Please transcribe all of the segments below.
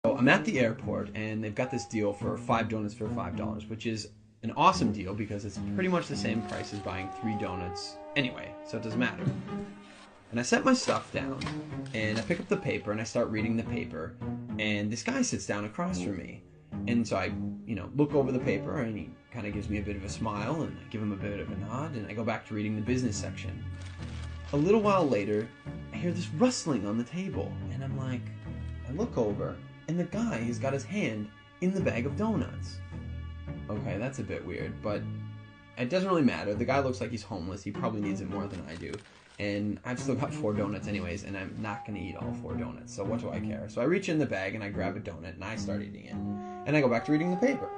So I'm at the airport and they've got this deal for 5 donuts for $5, which is an awesome deal because it's pretty much the same price as buying 3 donuts anyway, so it doesn't matter. And I set my stuff down and I pick up the paper and I start reading the paper, and this guy sits down across from me. And so I, look over the paper and he kind of gives me a bit of a smile and I give him a bit of a nod and I go back to reading the business section. A little while later, I hear this rustling on the table and I'm like, I look over and the guy has got his hand in the bag of donuts. Okay, that's a bit weird, but it doesn't really matter. The guy looks like he's homeless. He probably needs it more than I do. And I've still got 4 donuts anyways, and I'm not going to eat all 4 donuts, so what do I care? So I reach in the bag and I grab a donut and I start eating it. And I go back to reading the paper.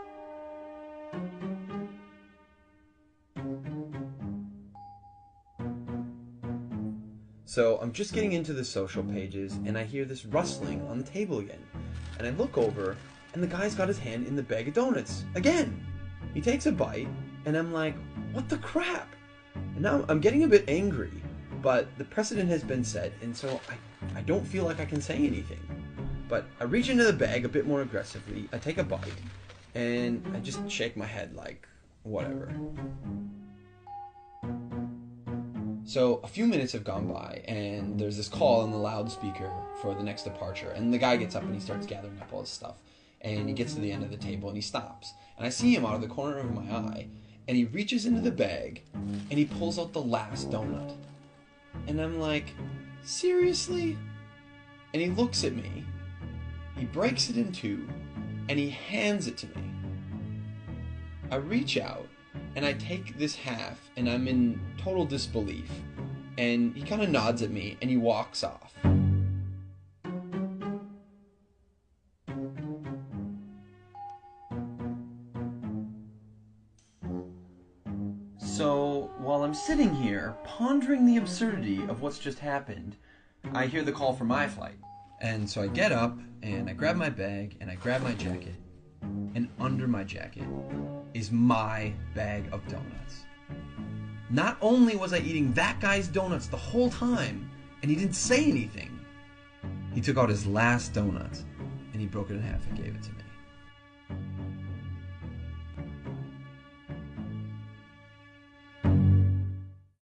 So I'm just getting into the social pages and I hear this rustling on the table again. And I look over and the guy's got his hand in the bag of donuts again. He takes a bite and I'm like, what the crap? And now I'm getting a bit angry, but the precedent has been set and so I don't feel like I can say anything. But I reach into the bag a bit more aggressively, I take a bite, and I just shake my head like, whatever. So a few minutes have gone by and there's this call on the loudspeaker for the next departure, and the guy gets up and he starts gathering up all his stuff and he gets to the end of the table and he stops, and I see him out of the corner of my eye and he reaches into the bag and he pulls out the last donut, and I'm like, seriously? And he looks at me, he breaks it in 2 and he hands it to me. I reach out and I take this half and I'm in total disbelief, and he kind of nods at me and he walks off. So while I'm sitting here pondering the absurdity of what's just happened, I hear the call for my flight. And so I get up and I grab my bag and I grab my jacket, and under my jacket is my bag of donuts. Not only was I eating that guy's donuts the whole time and he didn't say anything, he took out his last donut and he broke it in half and gave it to me.